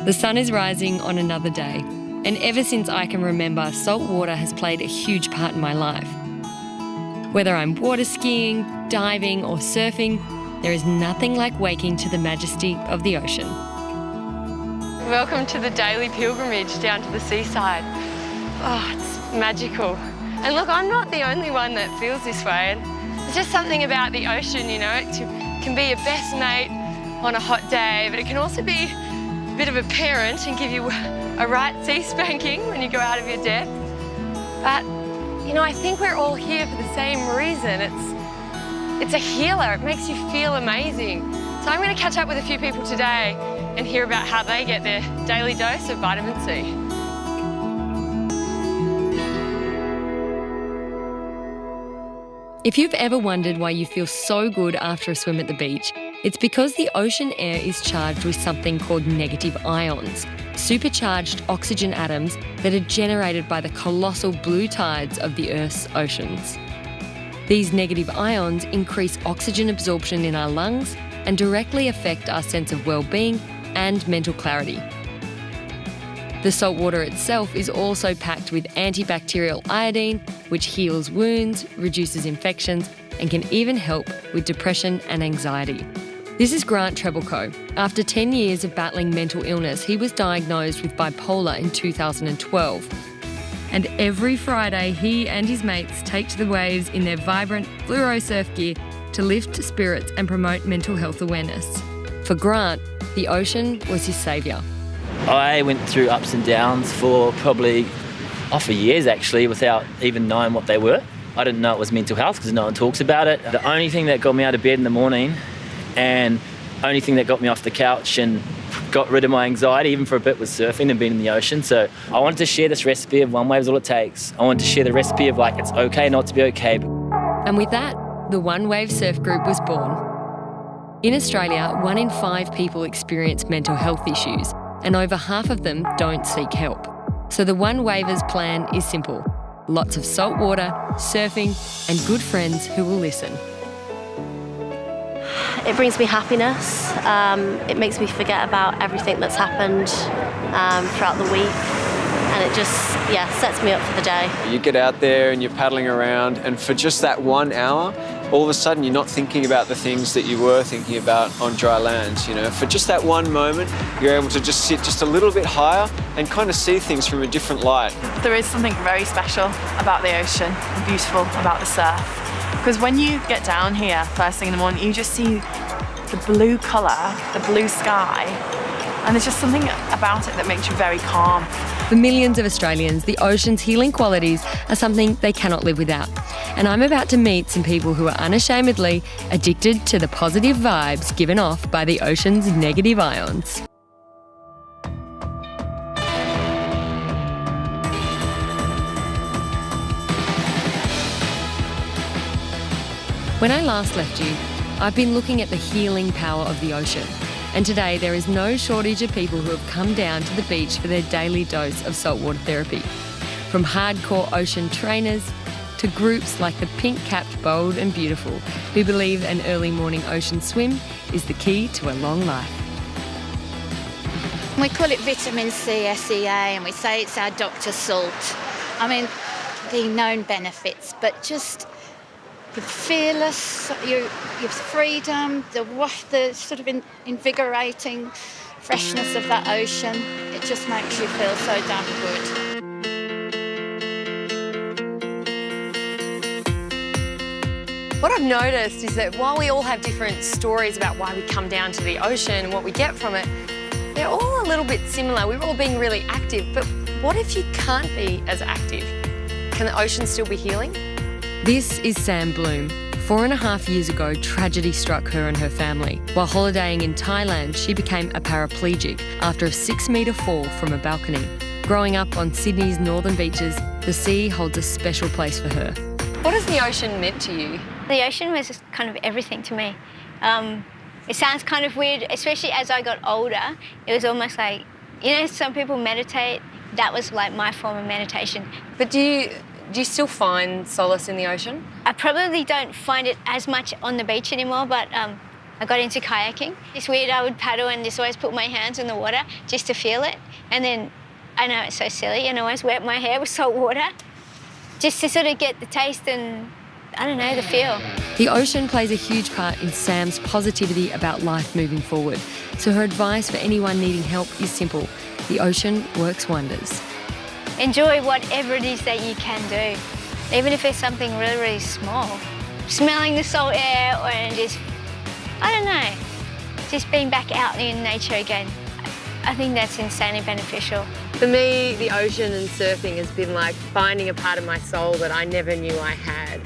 The sun is rising on another day, and ever since I can remember, salt water has played a huge part in my life. Whether I'm water skiing, diving or surfing, there is nothing like waking to the majesty of the ocean. Welcome to the daily pilgrimage down to the seaside. Oh, it's magical. And look, I'm not the only one that feels this way. There's just something about the ocean, you know, it can be your best mate on a hot day, but it can also be a bit of a parent and give you a right sea spanking when you go out of your depth. But, you know, I think we're all here for the same reason. It's a healer. It makes you feel amazing. So I'm going to catch up with a few people today and hear about how they get their daily dose of vitamin C. If you've ever wondered why you feel so good after a swim at the beach, it's because the ocean air is charged with something called negative ions, supercharged oxygen atoms that are generated by the colossal blue tides of the Earth's oceans. These negative ions increase oxygen absorption in our lungs and directly affect our sense of well-being and mental clarity. The salt water itself is also packed with antibacterial iodine, which heals wounds, reduces infections, and can even help with depression and anxiety. This is Grant Trebleco. After 10 years of battling mental illness, he was diagnosed with bipolar in 2012. And every Friday, he and his mates take to the waves in their vibrant fluoro surf gear to lift spirits and promote mental health awareness. For Grant, the ocean was his saviour. I went through ups and downs for probably for years actually without even knowing what they were. I didn't know it was mental health because no one talks about it. The only thing that got me out of bed in the morning and only thing that got me off the couch and got rid of my anxiety even for a bit was surfing and being in the ocean. So I wanted to share this recipe of one wave is all it takes. I wanted to share the recipe of like it's okay not to be okay. And with that, the One Wave Surf Group was born. In Australia, 1 in 5 people experience mental health issues, and over half of them don't seek help. So the One Wavers plan is simple. Lots of salt water, surfing, and good friends who will listen. It brings me happiness. It makes me forget about everything that's happened throughout the week. And it just, sets me up for the day. You get out there and you're paddling around, and for just that 1 hour, all of a sudden you're not thinking about the things that you were thinking about on dry land. You know, for just that one moment, you're able to just sit just a little bit higher and kind of see things from a different light. There is something very special about the ocean and beautiful about the surf. Because when you get down here first thing in the morning, you just see the blue colour, the blue sky, and there's just something about it that makes you very calm. For millions of Australians, the ocean's healing qualities are something they cannot live without. And I'm about to meet some people who are unashamedly addicted to the positive vibes given off by the ocean's negative ions. When I last left you, I've been looking at the healing power of the ocean. And today there is no shortage of people who have come down to the beach for their daily dose of saltwater therapy. From hardcore ocean trainers to groups like the Pink-Capped Bold and Beautiful, who believe an early morning ocean swim is the key to a long life. We call it vitamin C, SEA, and we say it's our doctor's salt. I mean, the known benefits, but just the fearless, your freedom, the sort of invigorating freshness of that ocean, it just makes you feel so damn good. What I've noticed is that while we all have different stories about why we come down to the ocean and what we get from it, they're all a little bit similar. We're all being really active, but what if you can't be as active? Can the ocean still be healing? This is Sam Bloom. 4.5 years ago, tragedy struck her and her family. While holidaying in Thailand, she became a paraplegic after a 6-metre fall from a balcony. Growing up on Sydney's northern beaches, the sea holds a special place for her. What has the ocean meant to you? The ocean was just kind of everything to me. It sounds kind of weird, especially as I got older. It was almost like, you know, some people meditate. That was like my form of meditation. But do you still find solace in the ocean? I probably don't find it as much on the beach anymore, but I got into kayaking. It's weird, I would paddle and just always put my hands in the water just to feel it. And then, I know it's so silly, and I always wet my hair with salt water just to sort of get the taste and, I don't know, the feel. The ocean plays a huge part in Sam's positivity about life moving forward. So her advice for anyone needing help is simple. The ocean works wonders. Enjoy whatever it is that you can do, even if it's something really, really small. Smelling the salt air or just, I don't know, just being back out in nature again. I think that's insanely beneficial. For me, the ocean and surfing has been like finding a part of my soul that I never knew I had.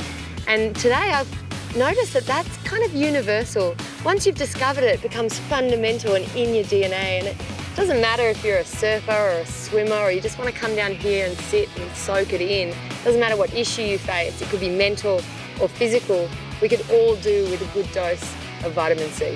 And today I've noticed that that's kind of universal. Once you've discovered it, it becomes fundamental and in your DNA. And it doesn't matter if you're a surfer or a swimmer or you just want to come down here and sit and soak it in. It doesn't matter what issue you face. It could be mental or physical. We could all do with a good dose of vitamin C.